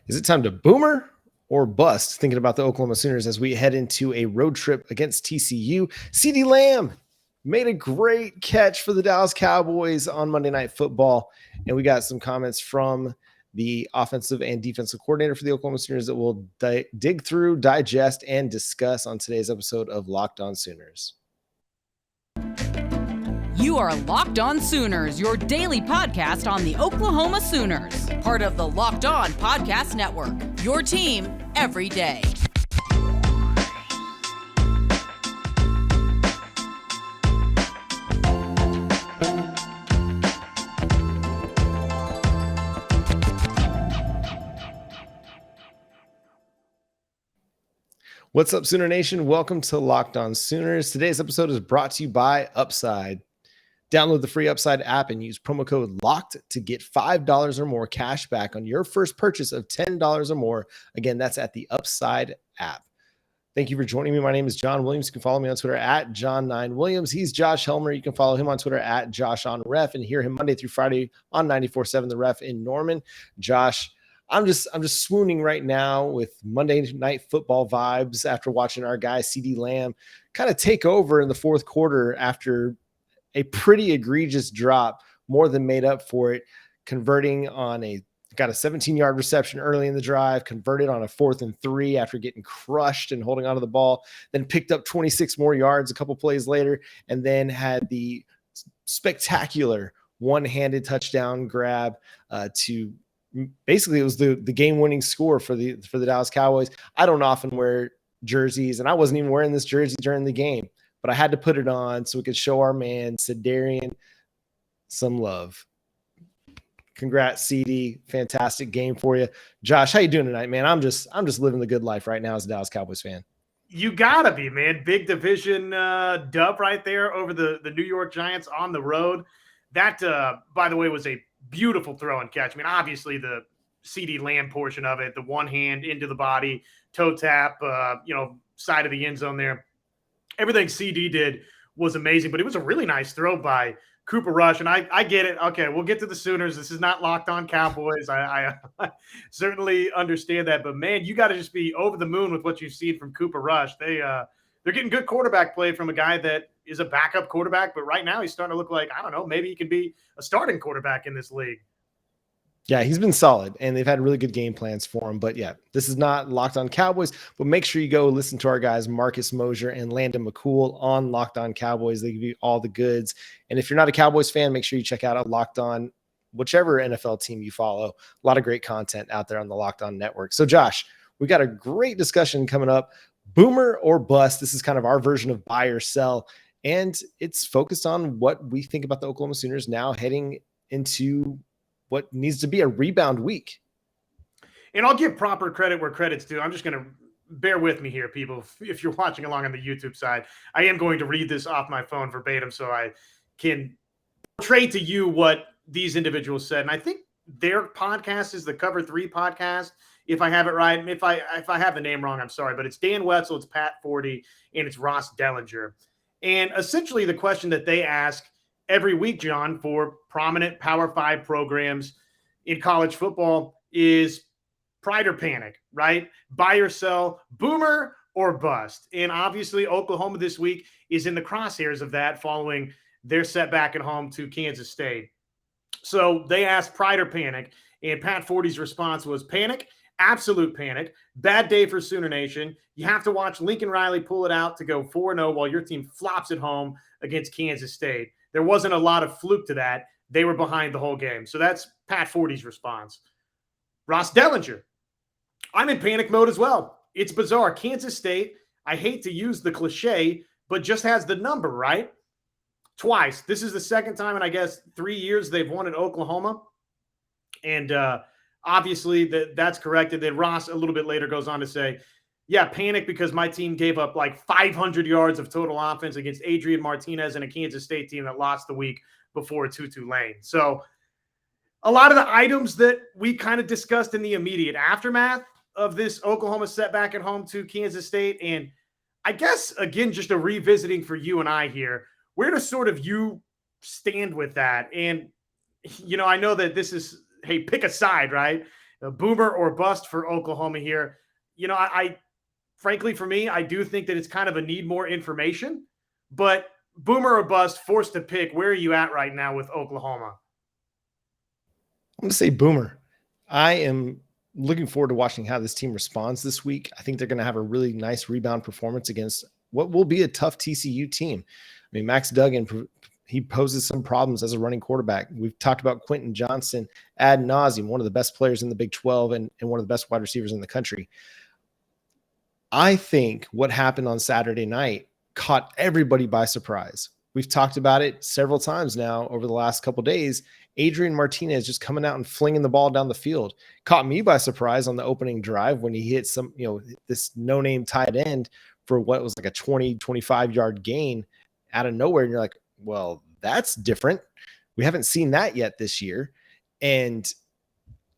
Is it time to boomer or bust? Thinking about the Oklahoma Sooners as we head into a road trip against TCU. CeeDee Lamb made a great catch for the Dallas Cowboys on Monday Night Football. And we got some comments from the offensive and defensive coordinator for the Oklahoma Sooners that we'll dig through, digest, and discuss on today's episode of Locked On Sooners. You are Locked On Sooners, your daily podcast on the Oklahoma Sooners, part of the Locked On Podcast Network, your team every day. What's up, Sooner Nation? Welcome to Locked On Sooners. Today's episode is brought to you by Upside. Download the free Upside app and use promo code LOCKED to get $5 or more cash back on your first purchase of $10 or more. Again, that's at the Upside app. Thank you for joining me. My name is John Williams. You can follow me on Twitter at John9Williams. He's Josh Helmer. You can follow him on Twitter at JoshOnRef and hear him Monday through Friday on 94.7 The Ref in Norman. Josh, I'm just swooning right now with Monday Night Football vibes after watching our guy CeeDee Lamb kind of take over in the fourth quarter after a pretty egregious drop, more than made up for it, converting on got a 17-yard reception early in the drive, converted on a 4th and 3 after getting crushed and holding onto the ball, then picked up 26 more yards a couple plays later, and then had the spectacular one-handed touchdown grab to basically it was the game-winning score for the Dallas Cowboys. I don't often wear jerseys, and I wasn't even wearing this jersey during the game, but I had to put it on so we could show our man Sedarian some love. Congrats, CD. Fantastic game for you. Josh, how you doing tonight, man? I'm just living the good life right now as a Dallas Cowboys fan. You gotta be, man. Big division dub right there over the New York Giants on the road. That, by the way, was a beautiful throw and catch. I mean, obviously the CeeDee Lamb portion of it, the one hand into the body, toe tap, side of the end zone there. Everything CD did was amazing, but it was a really nice throw by Cooper Rush. And I get it. Okay, we'll get to the Sooners. This is not Locked On Cowboys. I certainly understand that. But, man, you got to just be over the moon with what you've seen from Cooper Rush. They're getting good quarterback play from a guy that is a backup quarterback. But right now he's starting to look like, I don't know, maybe he can be a starting quarterback in this league. Yeah, he's been solid, and they've had really good game plans for him. But, yeah, this is not Locked On Cowboys, but make sure you go listen to our guys Marcus Mosher and Landon McCool on Locked On Cowboys. They give you all the goods. And if you're not a Cowboys fan, make sure you check out Locked On, whichever NFL team you follow. A lot of great content out there on the Locked On Network. So, Josh, we got a great discussion coming up. Boomer or bust. This is kind of our version of buy or sell, and it's focused on what we think about the Oklahoma Sooners now heading into what needs to be a rebound week. And I'll give proper credit where credit's due. I'm just going to bear with me here, people. If you're watching along on the YouTube side, I am going to read this off my phone verbatim so I can portray to you what these individuals said. And I think their podcast is the Cover 3 podcast, if I have it right. If I have the name wrong, I'm sorry. But it's Dan Wetzel, it's Pat Forty, and it's Ross Dellinger. And essentially the question that they ask every week, John, for prominent Power 5 programs in college football is pride or panic, right? Buy or sell, boomer or bust. And obviously Oklahoma this week is in the crosshairs of that following their setback at home to Kansas State. So they asked pride or panic, and Pat Forty's response was panic, absolute panic, bad day for Sooner Nation. You have to watch Lincoln Riley pull it out to go 4-0 while your team flops at home against Kansas State. There wasn't a lot of fluke to that. They were behind the whole game. So that's Pat Forty's response. Ross Dellinger, I'm in panic mode as well. It's bizarre. Kansas State, I hate to use the cliche, but just has the number, right? Twice. This is the second time in, I guess, 3 years they've won at Oklahoma. And obviously that's correct. And then Ross a little bit later goes on to say, yeah, panic because my team gave up like 500 yards of total offense against Adrian Martinez and a Kansas State team that lost the week before to Tulane. So a lot of the items that we kind of discussed in the immediate aftermath of this Oklahoma setback at home to Kansas State. And I guess, again, just a revisiting for you and I here, where does sort of you stand with that? And, you know, I know that this is, hey, pick a side, right? Boomer or bust for Oklahoma here. I frankly, for me, I do think that it's kind of a need more information, but boomer or bust, forced to pick. Where are you at right now with Oklahoma? I'm going to say boomer. I am looking forward to watching how this team responds this week. I think they're going to have a really nice rebound performance against what will be a tough TCU team. I mean, Max Duggan, he poses some problems as a running quarterback. We've talked about Quentin Johnson ad nauseum, one of the best players in the Big 12 and one of the best wide receivers in the country. I think what happened on Saturday night caught everybody by surprise. We've talked about it several times now over the last couple of days. Adrian Martinez just coming out and flinging the ball down the field caught me by surprise on the opening drive when he hit this no-name tight end for what was like a 20, 25-yard gain out of nowhere. And you're like, well, that's different. We haven't seen that yet this year. And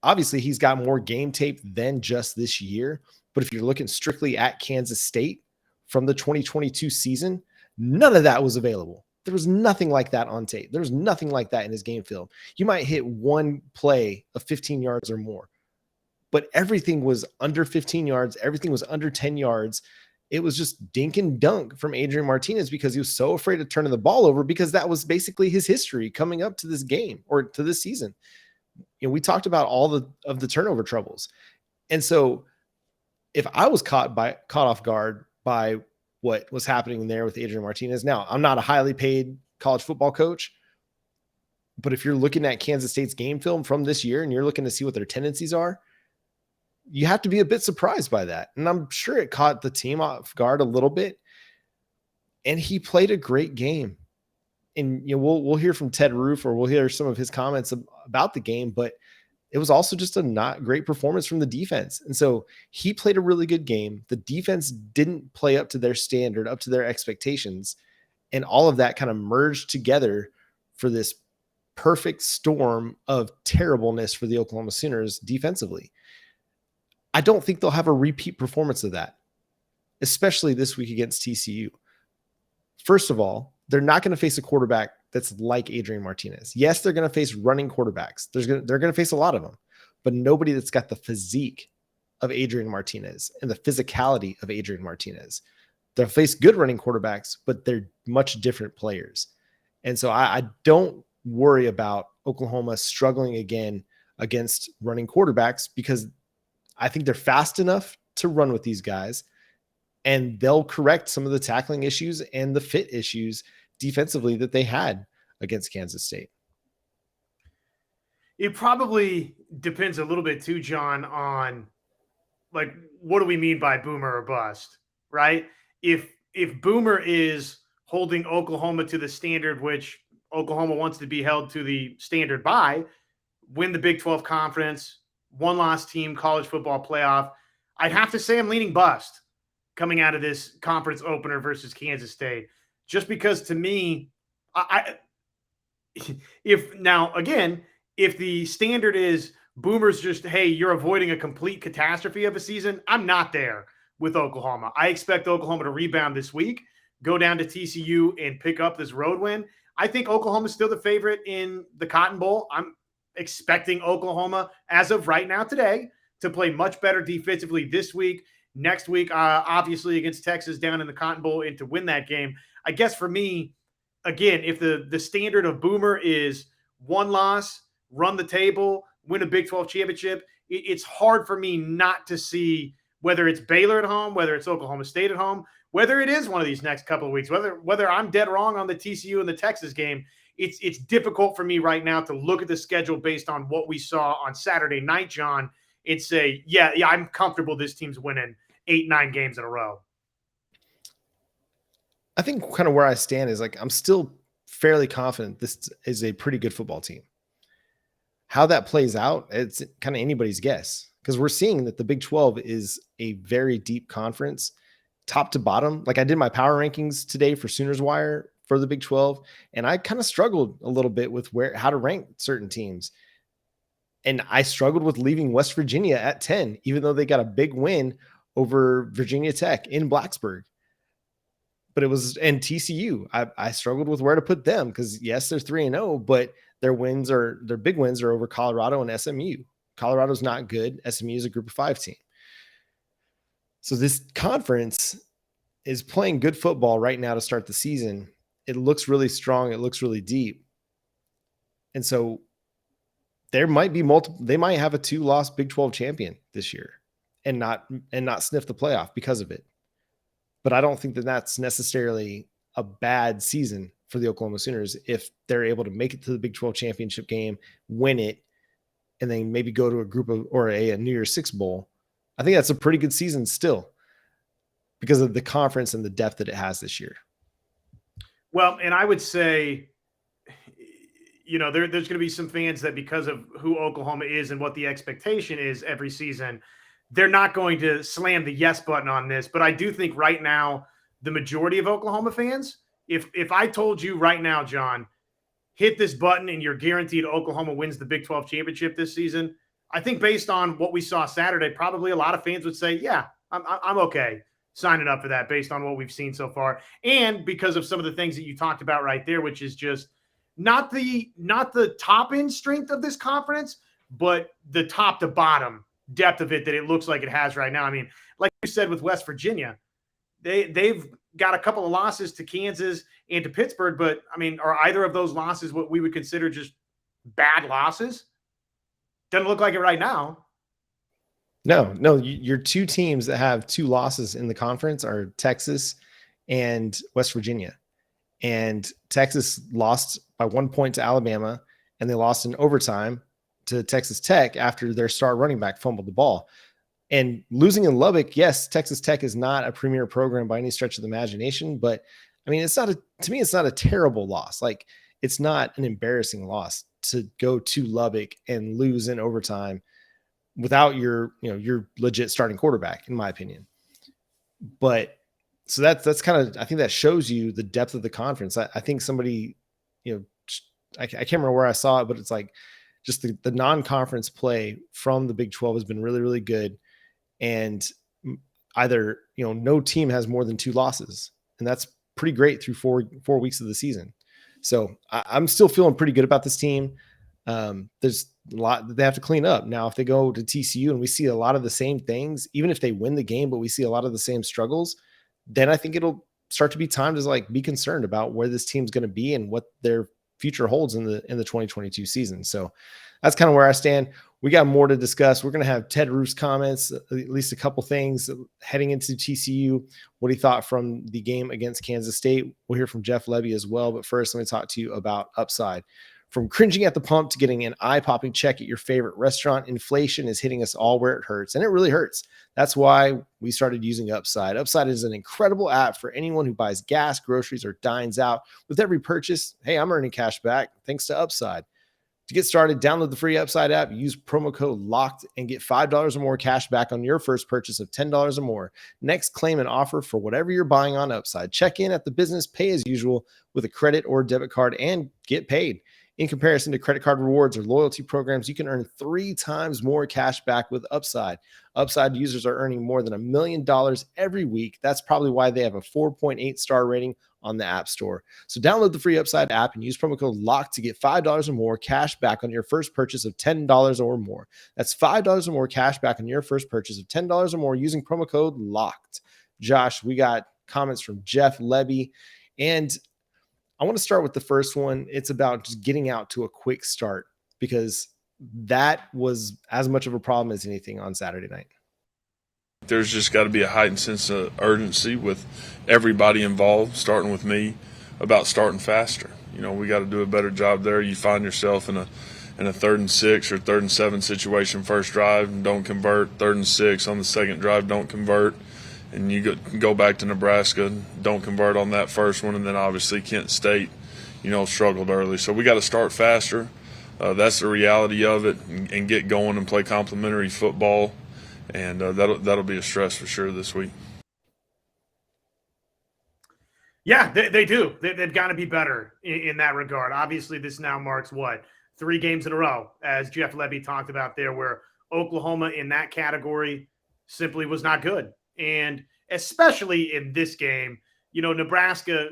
obviously he's got more game tape than just this year. But if you're looking strictly at Kansas State from the 2022 season, none of that was available. There was nothing like that on tape. There was nothing like that in his game film. You might hit one play of 15 yards or more, but everything was under 15 yards. Everything was under 10 yards. It was just dink and dunk from Adrian Martinez because he was so afraid of turning the ball over, because that was basically his history coming up to this game or to this season. We talked about all of the turnover troubles. And so if I was caught off guard by what was happening there with Adrian Martinez. Now, I'm not a highly paid college football coach, but if you're looking at Kansas State's game film from this year and you're looking to see what their tendencies are, you have to be a bit surprised by that. And I'm sure it caught the team off guard a little bit. And he played a great game. And we'll hear from Ted Roof, or we'll hear some of his comments about the game, but it was also just a not great performance from the defense. And so he played a really good game. The defense didn't play up to their standard, up to their expectations. And all of that kind of merged together for this perfect storm of terribleness for the Oklahoma Sooners defensively. I don't think they'll have a repeat performance of that, especially this week against TCU. First of all, they're not going to face a quarterback that's like Adrian Martinez. Yes, they're going to face running quarterbacks. They're going to face a lot of them, but nobody that's got the physique of Adrian Martinez and the physicality of Adrian Martinez. They'll face good running quarterbacks, but they're much different players. And so I don't worry about Oklahoma struggling again against running quarterbacks, because I think they're fast enough to run with these guys, and they'll correct some of the tackling issues and the fit issues defensively that they had against Kansas State. It probably depends a little bit too, John, on like, what do we mean by boomer or bust, right? If boomer is holding Oklahoma to the standard which Oklahoma wants to be held to the standard by, win the Big 12 conference, one-loss team, college football playoff, I'd have to say I'm leaning bust coming out of this conference opener versus Kansas State. Just because, to me, if the standard is boomers just, hey, you're avoiding a complete catastrophe of a season, I'm not there with Oklahoma. I expect Oklahoma to rebound this week, go down to TCU and pick up this road win. I think Oklahoma's still the favorite in the Cotton Bowl. I'm expecting Oklahoma, as of right now today, to play much better defensively this week. Next week, obviously, against Texas down in the Cotton Bowl, and to win that game. I guess for me, again, if the standard of boomer is one loss, run the table, win a Big 12 championship, it's hard for me not to see, whether it's Baylor at home, whether it's Oklahoma State at home, whether it is one of these next couple of weeks, whether I'm dead wrong on the TCU and the Texas game, it's difficult for me right now to look at the schedule based on what we saw on Saturday night, John, and say, yeah, I'm comfortable this team's winning 8-9 games in a row. I think kind of where I stand is like, I'm still fairly confident this is a pretty good football team. How that plays out, it's kind of anybody's guess, because we're seeing that the Big 12 is a very deep conference, top to bottom. Like, I did my power rankings today for Sooners Wire for the Big 12, and I kind of struggled a little bit with how to rank certain teams. And I struggled with leaving West Virginia at 10, even though they got a big win over Virginia Tech in Blacksburg. But it was, and TCU, I struggled with where to put them, because yes, they're 3-0, but their big wins are over Colorado and SMU. Colorado's not good. SMU is a group of 5 team. So this conference is playing good football right now to start the season. It looks really strong. It looks really deep. And so there might be they might have a 2-loss Big 12 champion this year and not sniff the playoff because of it. But I don't think that that's necessarily a bad season for the Oklahoma Sooners if they're able to make it to the Big 12 championship game, win it, and then maybe go to a group of or a New Year's Six bowl. I think that's a pretty good season still because of the conference and the depth that it has this year. Well, and I would say, there's going to be some fans that because of who Oklahoma is and what the expectation is every season, they're not going to slam the yes button on this. But I do think right now, the majority of Oklahoma fans, if I told you right now, John, hit this button and you're guaranteed Oklahoma wins the Big 12 championship this season, I think based on what we saw Saturday, probably a lot of fans would say, yeah, I'm okay signing up for that based on what we've seen so far. And because of some of the things that you talked about right there, which is just not the top end strength of this conference, but the top to bottom depth of it that it looks like it has right now. I mean, like you said with West Virginia, they've got a couple of losses to Kansas and to Pittsburgh, but I mean, are either of those losses what we would consider just bad losses? Doesn't look like it right now. No, your 2 teams that have 2 losses in the conference are Texas and West Virginia. And Texas lost by 1 point to Alabama, and they lost in overtime to Texas Tech after their star running back fumbled the ball. And losing in Lubbock, yes, Texas Tech is not a premier program by any stretch of the imagination, but I mean, it's not a terrible loss. Like, it's not an embarrassing loss to go to Lubbock and lose in overtime without your legit starting quarterback, in my opinion. But so that's kind of, I think that shows you the depth of the conference. I think somebody, I can't remember where I saw it, but it's like just the non-conference play from the Big 12 has been really, really good. And either, no team has more than 2 losses, and that's pretty great through four weeks of the season. So I'm still feeling pretty good about this team. There's a lot that they have to clean up. Now, if they go to TCU and we see a lot of the same things, even if they win the game, but we see a lot of the same struggles, then I think it'll start to be time to be concerned about where this team's going to be and what their future holds in the 2022 season. So that's kind of where I stand. We got more to discuss. We're going to have Ted Roof's comments, at least a couple things heading into TCU, what he thought from the game against Kansas State. We'll hear from Jeff Lebby as well. But first, let me talk to you about Upside. From cringing at the pump to getting an eye-popping check at your favorite restaurant, inflation is hitting us all where it hurts, and it really hurts. That's why we started using Upside. Upside is an incredible app for anyone who buys gas, groceries, or dines out. With every purchase, hey, I'm earning cash back thanks to Upside. To get started, download the free Upside app, use promo code LOCKED, and get $5 or more cash back on your first purchase of $10 or more. Next, claim an offer for whatever you're buying on Upside. Check in at the business, pay as usual with a credit or debit card, and get paid. In comparison to credit card rewards or loyalty programs, you can earn 3 times more cash back with Upside. Upside users are earning more than $1 million every week. That's probably why they have a 4.8 star rating on the App Store. So download the free Upside app and use promo code LOCKED to get $5 or more cash back on your first purchase of $10 or more. That's $5 or more cash back on your first purchase of $10 or more using promo code LOCKED. Josh, we got comments from Jeff Lebby, and I want to start with the first one. It's about just getting out to a quick start because that was as much of a problem as anything on Saturday night. There's just got to be a heightened sense of urgency with everybody involved, starting with me, about starting faster. We got to do a better job there. You find yourself in a 3rd and 6 or 3rd and 7 situation first drive and don't convert, 3rd and 6 on the second drive, don't convert. And you go back to Nebraska, don't convert on that first one, and then obviously Kent State, struggled early. So we got to start faster. That's the reality of it, and get going and play complementary football, and that'll be a stress for sure this week. Yeah, they do. They've got to be better in that regard. Obviously, this now marks 3 games in a row, as Jeff Lebby talked about there, where Oklahoma in that category simply was not good. And especially in this game, Nebraska,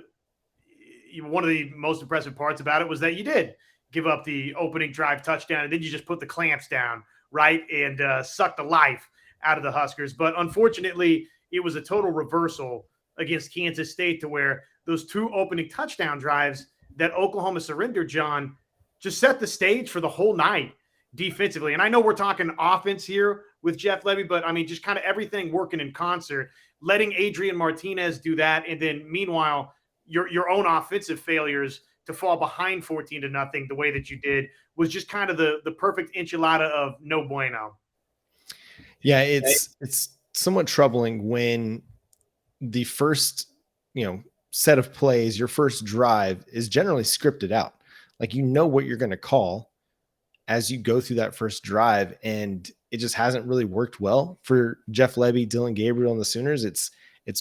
one of the most impressive parts about it was that you did give up the opening drive touchdown, and then you just put the clamps down right, and suck the life out of the Huskers. But unfortunately, it was a total reversal against Kansas State to where those 2 opening touchdown drives that Oklahoma surrendered, John, just set the stage for the whole night defensively. And I know we're talking offense here with Jeff Lebby, but I mean, just kind of everything working in concert, letting Adrian Martinez do that. And then meanwhile, your own offensive failures to fall behind 14-0 the way that you did was just kind of the perfect enchilada of no bueno. Yeah, it's somewhat troubling when the first, set of plays, your first drive is generally scripted out. Like, what you're going to call as you go through that first drive, and it just hasn't really worked well for Jeff Lebby, Dillon Gabriel, and the Sooners. It's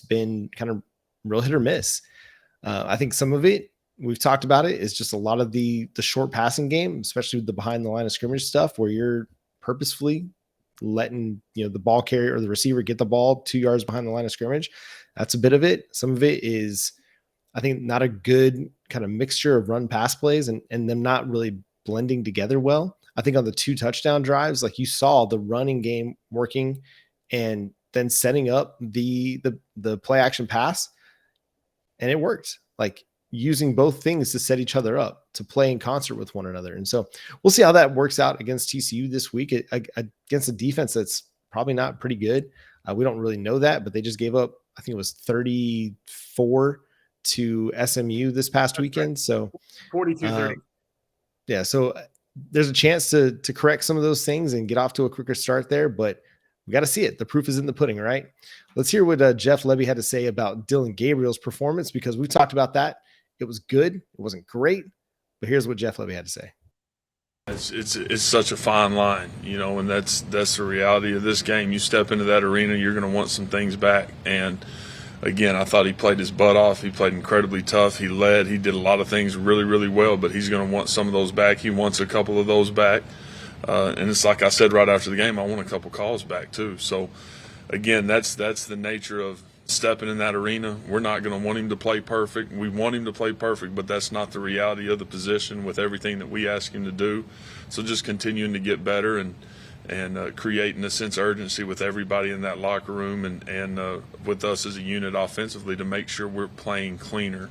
been kind of real hit or miss. I think some of it, we've talked about it, is just a lot of the short passing game, especially with the behind the line of scrimmage stuff, where you're purposefully letting the ball carrier or the receiver get the ball 2 yards behind the line of scrimmage. That's a bit of it. Some of it is, I think, not a good kind of mixture of run pass plays and them not really blending together well. I think on the 2 touchdown drives, like, you saw the running game working and then setting up the play action pass, and it worked. Like, using both things to set each other up to play in concert with one another. And so we'll see how that works out against TCU this week against a defense that's probably not pretty good. We don't really know that, but they just gave up, I think it was 34 to SMU this past weekend. So 42-30. Yeah. So there's a chance to correct some of those things and get off to a quicker start there, but we got to see it. The proof is in the pudding, right? Let's hear what Jeff Lebby had to say about Dillon Gabriel's performance, because we talked about that. It was good. It wasn't great, but here's what Jeff Lebby had to say. It's such a fine line, and that's the reality of this game. You step into that arena, you're going to want some things back. And again, I thought he played his butt off. He played incredibly tough. He led. He did a lot of things really, really well, but he's going to want some of those back. He wants a couple of those back. And it's like I said right after the game, I want a couple calls back too. So again, that's the nature of stepping in that arena. We're not going to want him to play perfect. We want him to play perfect, but that's not the reality of the position with everything that we ask him to do. So just continuing to get better and creating a sense of urgency with everybody in that locker room and with us as a unit offensively to make sure we're playing cleaner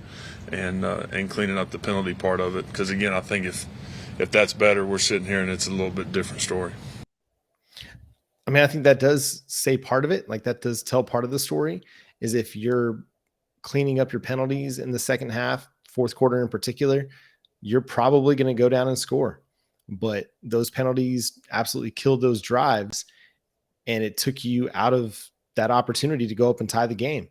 and cleaning up the penalty part of it. Because again, I think if that's better, we're sitting here and it's a little bit different story. I mean, I think that does say part of it. Like, that does tell part of the story, is if you're cleaning up your penalties in the second half, fourth quarter in particular, you're probably going to go down and score. But those penalties absolutely killed those drives, and it took you out of that opportunity to go up and tie the game.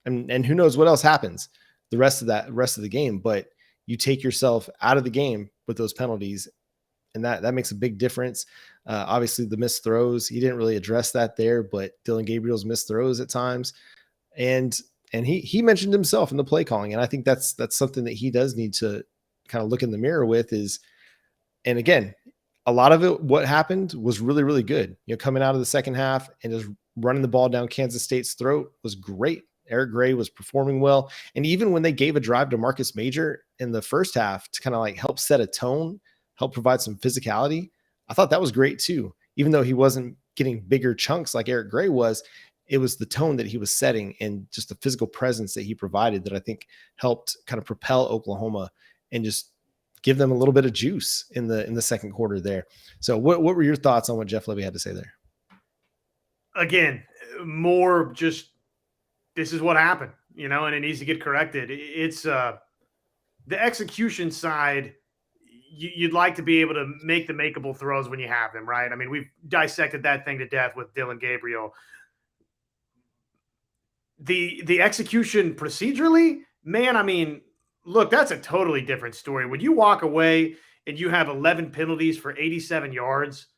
And who knows what else happens the rest of the game, but you take yourself out of the game with those penalties, and that makes a big difference. Obviously, the missed throws, he didn't really address that there, but Dillon Gabriel's missed throws at times. And he mentioned himself in the play calling, and I think that's something that he does need to kind of look in the mirror with is, and again, a lot of it, what happened was really, really good. Coming out of the second half and just running the ball down Kansas State's throat was great. Eric Gray was performing well. And even when they gave a drive to Marcus Major in the first half to kind of like help set a tone, help provide some physicality, I thought that was great too. Even though he wasn't getting bigger chunks like Eric Gray was, it was the tone that he was setting and just the physical presence that he provided that I think helped kind of propel Oklahoma and just give them a little bit of juice in the second quarter there. So what were your thoughts on what Jeff Lebby had to say there? Again, more just, this is what happened, and it needs to get corrected. It's the execution side. You'd like to be able to make the makeable throws when you have them, right? I mean, we've dissected that thing to death with Dillon Gabriel. The execution procedurally, man, I mean, look, that's a totally different story. When you walk away and you have 11 penalties for 87 yards,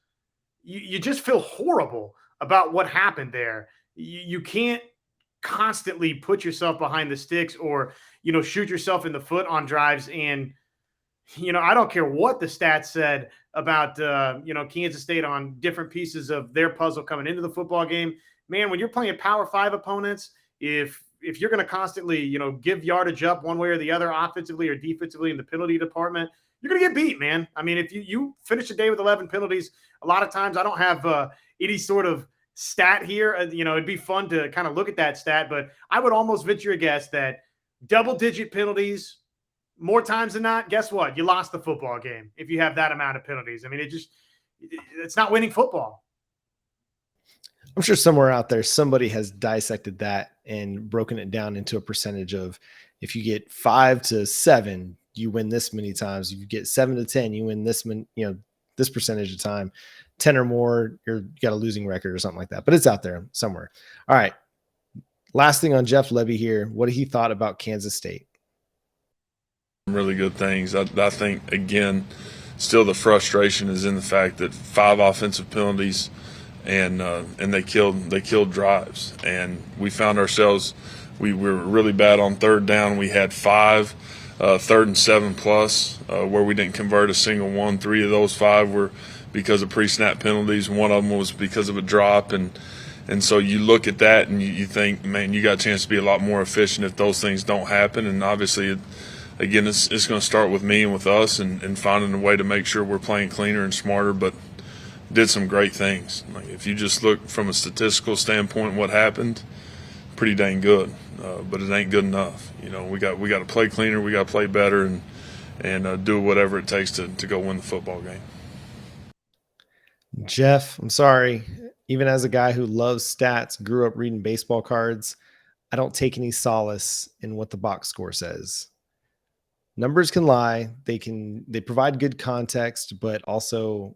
you just feel horrible about what happened there. You can't constantly put yourself behind the sticks or, shoot yourself in the foot on drives. And, I don't care what the stats said about, Kansas State on different pieces of their puzzle coming into the football game. Man, when you're playing Power 5 opponents, if you're going to constantly, give yardage up one way or the other, offensively or defensively in the penalty department, you're going to get beat, man. I mean, if you finish the day with 11 penalties, a lot of times I don't have any sort of stat here. It'd be fun to kind of look at that stat, but I would almost venture a guess that double-digit penalties more times than not, guess what? You lost the football game if you have that amount of penalties. I mean, it's not winning football. I'm sure somewhere out there, somebody has dissected that and broken it down into a percentage of if you get 5 to 7, you win this many times. If you get 7 to 10, you win this this percentage of time. 10 or more, you got a losing record or something like that. But it's out there somewhere. All right. Last thing on Jeff Lebby here. What he thought about Kansas State. Really good things. I think, again, still the frustration is in the fact that 5 offensive penalties and they killed drives. And we found ourselves, we were really bad on third down. We had 5 third and 7 plus where we didn't convert a single one. 3 of those 5 were because of pre-snap penalties. One of them was because of a drop. And so you look at that and you think, man, you got a chance to be a lot more efficient if those things don't happen. And obviously, again, it's going to start with me and with us and finding a way to make sure we're playing cleaner and smarter, but did some great things. Like if you just look from a statistical standpoint what happened, pretty dang good, but it ain't good enough. We got to play cleaner, we got to play better and do whatever it takes to go win the football game. Jeff, I'm sorry. Even as a guy who loves stats, grew up reading baseball cards, I don't take any solace in what the box score says. Numbers can lie. They provide good context, but also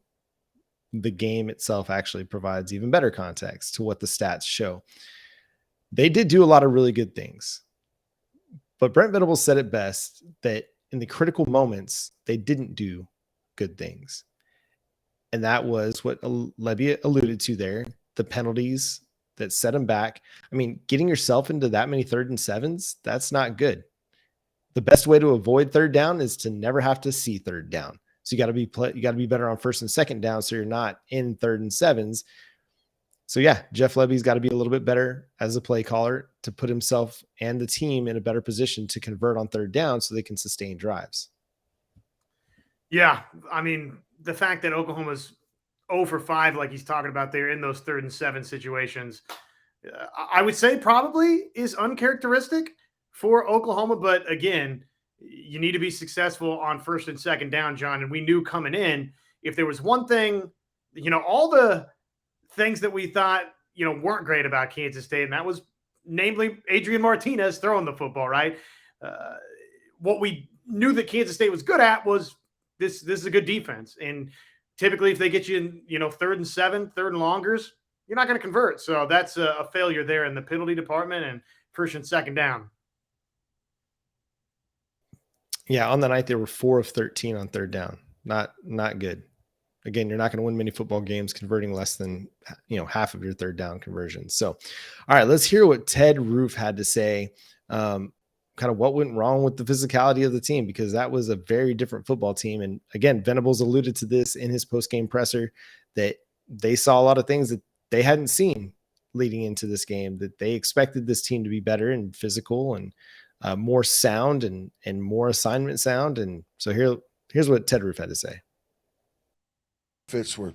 the game itself actually provides even better context to what the stats show. They did do a lot of really good things, but Brent Venables said it best that in the critical moments, they didn't do good things. And that was what Lebby alluded to there, the penalties that set him back. I mean, getting yourself into that many 3rd and 7s, that's not good. The best way to avoid third down is to never have to see third down. So you got to be better on 1st and 2nd down so you're not in 3rd and 7s. So yeah, Jeff Lebby's got to be a little bit better as a play caller to put himself and the team in a better position to convert on 3rd down so they can sustain drives. Yeah, I mean, the fact that Oklahoma's 0 for 5, like he's talking about there in those 3rd and 7 situations, I would say probably is uncharacteristic for Oklahoma. But again, you need to be successful on 1st and 2nd down, John. And we knew coming in, if there was one thing, all the things that we thought, weren't great about Kansas State, and that was namely Adrian Martinez throwing the football, right? What we knew that Kansas State was good at was this is a good defense. And typically if they get you in, 3rd and 7, 3rd and longers, you're not going to convert. So that's a failure there in the penalty department and 1st and 2nd down. Yeah, on the night they were 4 of 13 on 3rd down. Not good. Again, you're not going to win many football games converting less than half of your 3rd down conversions. So, all right, let's hear what Ted Roof had to say. Kind of what went wrong with the physicality of the team, because that was a very different football team. And again, Venables alluded to this in his post-game presser that they saw a lot of things that they hadn't seen leading into this game, that they expected this team to be better and physical and more sound and more assignment sound. And so here's what Ted Roof had to say. Fits were,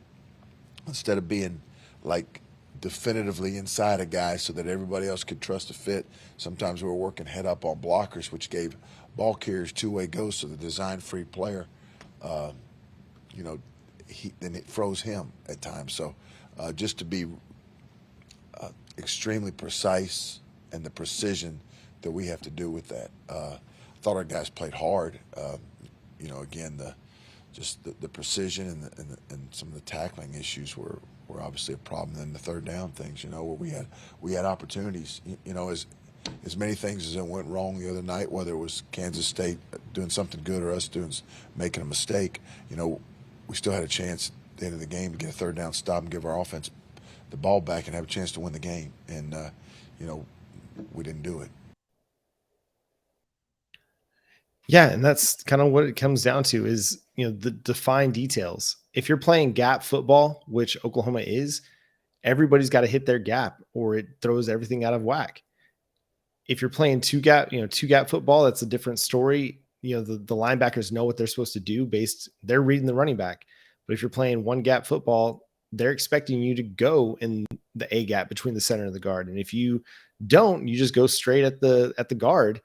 instead of being like definitively inside a guy so that everybody else could trust the fit, sometimes we were working head up on blockers, which gave ball carriers two-way goes to the design-free player. Then it froze him at times. So just to be extremely precise and the precision that we have to do with that. I thought our guys played hard. Again, the precision and some of the tackling issues were obviously a problem. Then the 3rd down things, where we had opportunities. As many things as that went wrong the other night, whether it was Kansas State doing something good or us making a mistake, we still had a chance at the end of the game to get a 3rd down stop and give our offense the ball back and have a chance to win the game. And we didn't do it. Yeah, and that's kind of what it comes down to is, the defined details. If you're playing gap football, which Oklahoma is, everybody's got to hit their gap or it throws everything out of whack. If you're playing two gap football, that's a different story. the linebackers know what they're supposed to do they're reading the running back. But if you're playing one gap football, they're expecting you to go in the A gap between the center and the guard. And if you don't, you just go straight at the guard,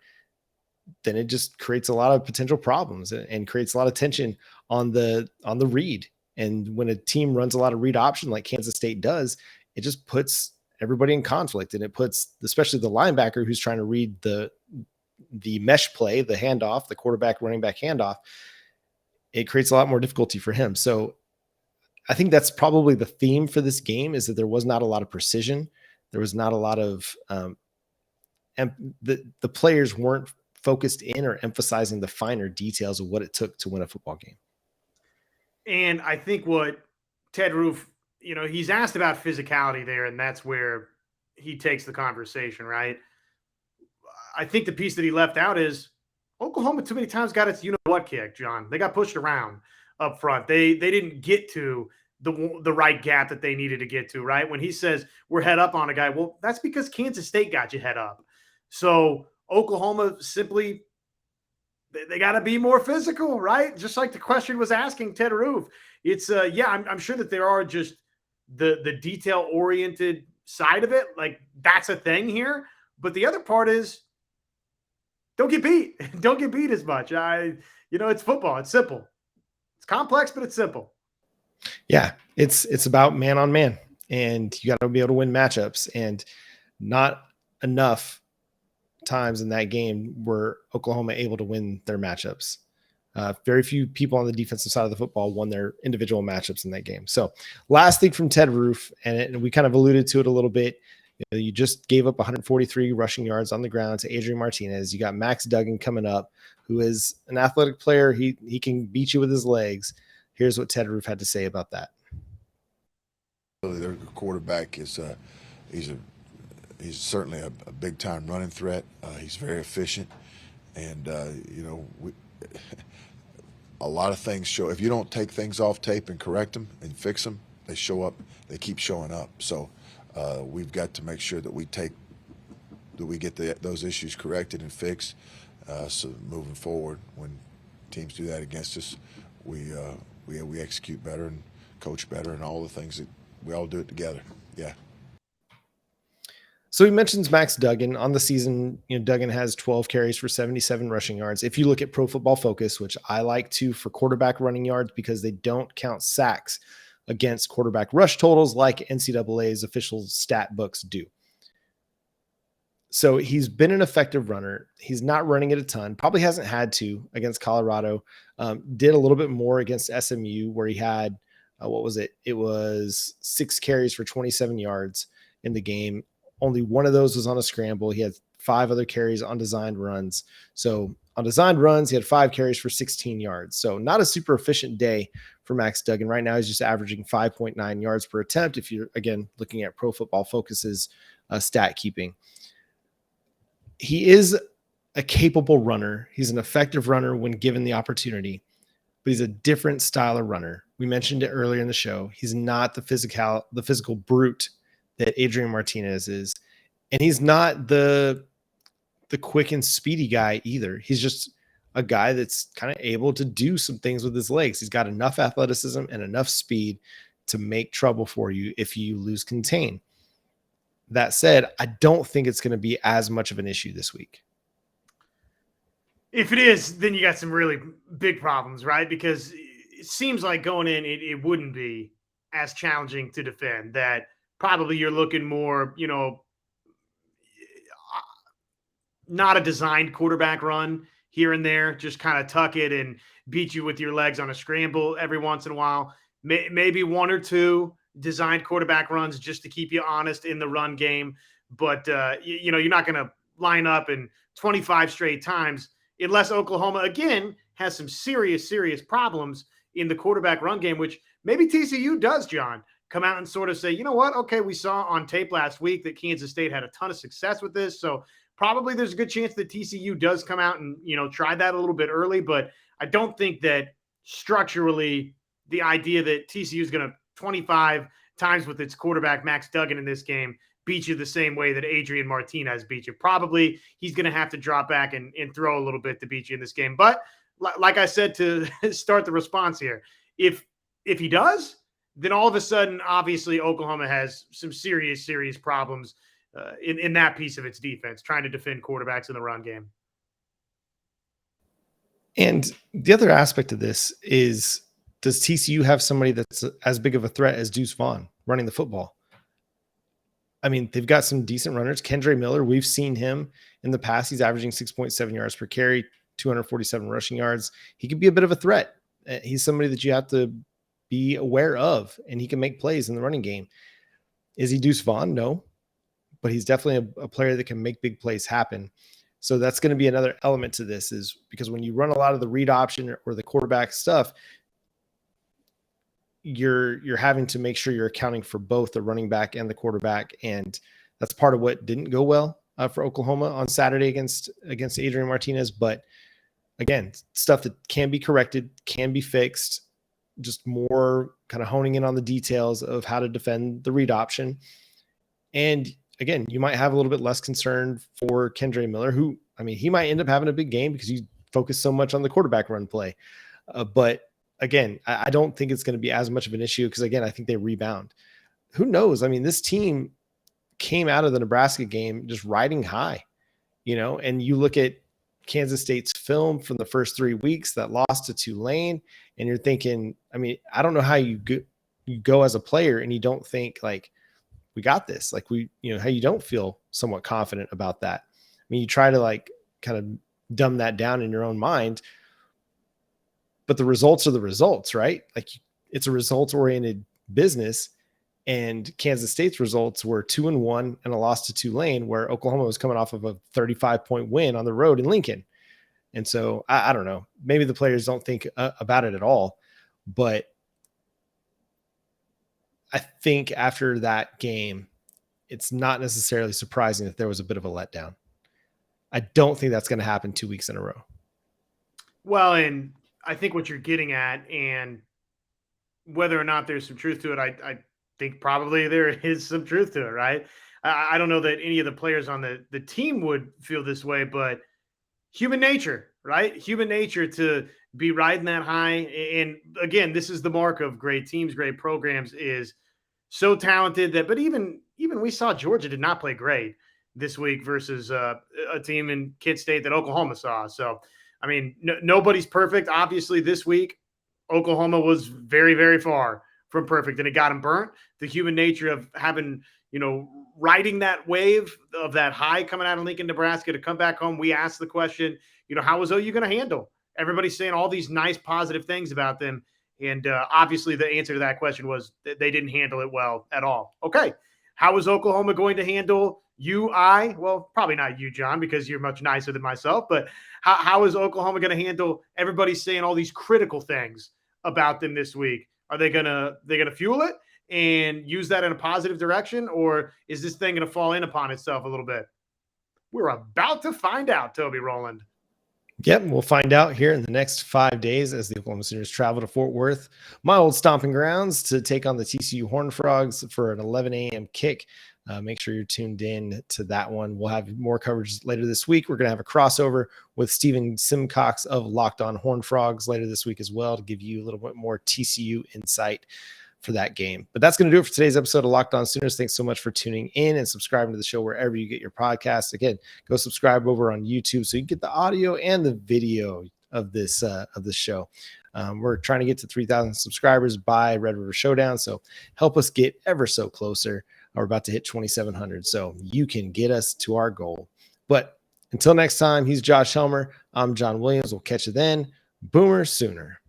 then it just creates a lot of potential problems and creates a lot of tension on the read. And when a team runs a lot of read option like Kansas State does, it just puts everybody in conflict, and it puts especially the linebacker who's trying to read the mesh play, the handoff, the quarterback running back handoff. It creates a lot more difficulty for him. So I think that's probably the theme for this game, is that there was not a lot of precision. There was not a lot of, and the players weren't focused in or emphasizing the finer details of what it took to win a football game. And I think what Ted Roof, he's asked about physicality there, and that's where he takes the conversation, right? I think the piece that he left out is Oklahoma too many times got its you-know-what kick, John. They got pushed around up front. They didn't get to the right gap that they needed to get to, right? When he says we're head up on a guy, well, that's because Kansas State got you head up. So Oklahoma simply, they got to be more physical, right? Just like the question was asking Ted Roof. It's I'm sure that there are just the detail-oriented side of it. Like, that's a thing here. But the other part is, don't get beat. Don't get beat as much. It's football. It's simple. It's complex, but it's simple. Yeah, it's about man on man, and you got to be able to win matchups. And not enough times in that game were Oklahoma able to win their matchups. Very few people on the defensive side of the football won their individual matchups in that game. So last thing from Ted Roof, and we kind of alluded to it a little bit. You just gave up 143 rushing yards on the ground to Adrian Martinez. You got Max Duggan coming up, who is an athletic player. He can beat you with his legs. Here's what Ted Roof had to say about that. Their quarterback is he's certainly a big time running threat. He's very efficient, and a lot of things show. If you don't take things off tape and correct them and fix them, they show up. They keep showing up. So we've got to make sure that we get those issues corrected and fixed. So moving forward, when teams do that against us, we execute better and coach better, and all the things that we all do it together. Yeah. So he mentions Max Duggan on the season. Duggan has 12 carries for 77 rushing yards. If you look at Pro Football Focus, which I like to for quarterback running yards, because they don't count sacks against quarterback rush totals like NCAA's official stat books do. So he's been an effective runner. He's not running it a ton. Probably hasn't had to against Colorado. Did a little bit more against SMU, where he had, It was 6 carries for 27 yards in the game. Only one of those was on a scramble. He had 5 other carries on designed runs. So on designed runs, he had 5 carries for 16 yards. So not a super efficient day for Max Duggan. Right now, he's just averaging 5.9 yards per attempt. If you're, again, looking at Pro Football Focus's stat keeping. He is a capable runner. He's an effective runner when given the opportunity, but he's a different style of runner. We mentioned it earlier in the show. He's not the physical brute that Adrian Martinez is. And he's not the quick and speedy guy either. He's just a guy that's kind of able to do some things with his legs. He's got enough athleticism and enough speed to make trouble for you if you lose contain. That said, I don't think it's going to be as much of an issue this week. If it is, then you got some really big problems, right? Because it seems like going in, it wouldn't be as challenging to defend. That probably you're looking more, not a designed quarterback run here and there, just kind of tuck it and beat you with your legs on a scramble every once in a while. Maybe 1 or 2 designed quarterback runs just to keep you honest in the run game. But, you're not going to line up in 25 straight times unless Oklahoma, again, has some serious, serious problems in the quarterback run game, which maybe TCU does, John. Come out and sort of say, you know what? Okay, we saw on tape last week that Kansas State had a ton of success with this. So probably there's a good chance that TCU does come out and, try that a little bit early. But I don't think that structurally the idea that TCU is going to 25 times with its quarterback, Max Duggan, in this game beat you the same way that Adrian Martinez beat you. Probably he's going to have to drop back and throw a little bit to beat you in this game. But like I said to start the response here, if he does, then all of a sudden, obviously, Oklahoma has some serious problems in that piece of its defense, trying to defend quarterbacks in the run game. And the other aspect of this is, does TCU have somebody that's as big of a threat as Deuce Vaughn running the football? I mean, they've got some decent runners. Kendre Miller, we've seen him in the past. He's averaging 6.7 yards per carry, 247 rushing yards. He could be a bit of a threat. He's somebody that you have to be aware of, and he can make plays in the running game. Is he Deuce Vaughn? No, but he's definitely a player that can make big plays happen. So that's going to be another element to this, is because when you run a lot of the read option or the quarterback stuff, you're having to make sure you're accounting for both the running back and the quarterback. And that's part of what didn't go well for Oklahoma on Saturday against Adrian Martinez. But again, stuff that can be corrected, can be fixed, just more kind of honing in on the details of how to defend the read option. And again, you might have a little bit less concern for Kendre Miller, who, I mean, he might end up having a big game because you focus so much on the quarterback run play. But again, I don't think it's going to be as much of an issue because, again, I think they rebound. Who knows? I mean, this team came out of the Nebraska game just riding high, and you look at Kansas State's film from the first 3 weeks that lost to Tulane, and you're thinking, I mean, I don't know how you go as a player and you don't think like, we got this, like how you don't feel somewhat confident about that. I mean, you try to like kind of dumb that down in your own mind, but the results are the results, right? Like, it's a results oriented business, and Kansas State's results were 2-1 and a loss to Tulane, where Oklahoma was coming off of a 35-point win on the road in Lincoln. And so I don't know, maybe the players don't think about it at all, but I think after that game, it's not necessarily surprising that there was a bit of a letdown. I don't think that's going to happen 2 weeks in a row. Well, and I think what you're getting at, and whether or not there's some truth to it, I think probably there is some truth to it, right? I don't know that any of the players on the team would feel this way, but human nature, right? Human nature to be riding that high. And again, this is the mark of great teams, great programs, is so talented that, but even we saw Georgia did not play great this week versus a team in Kent State that Oklahoma saw. So, I mean, nobody's perfect. Obviously, this week, Oklahoma was very, very far from perfect, and it got them burnt. The human nature of having, riding that wave of that high coming out of Lincoln, Nebraska, to come back home. We asked the question, how was OU going to handle? Everybody's saying all these nice, positive things about them. And obviously the answer to that question was that they didn't handle it well at all. Okay. How is Oklahoma going to handle UI? Well, probably not you, John, because you're much nicer than myself, but how is Oklahoma going to handle everybody saying all these critical things about them this week? Are they going to fuel it and use that in a positive direction, or is this thing going to fall in upon itself a little bit? We're about to find out, Toby Rowland. Yep, we'll find out here in the next 5 days as the Oklahoma Sooners travel to Fort Worth, my old stomping grounds, to take on the TCU Horned Frogs for an 11 a.m. kick. Make sure you're tuned in to that one. We'll have more coverage later this week. We're going to have a crossover with Steven Simcox of Locked On Horned Frogs later this week as well, to give you a little bit more TCU insight for that game. But that's going to do it for today's episode of Locked On Sooners. Thanks so much for tuning in and subscribing to the show wherever you get your podcasts. Again, go subscribe over on YouTube so you can get the audio and the video of this show. We're trying to get to 3,000 subscribers by Red River Showdown, so help us get ever so closer. We're about to hit 2,700, so you can get us to our goal. But until next time, he's Josh Helmer. I'm John Williams. We'll catch you then. Boomer Sooner.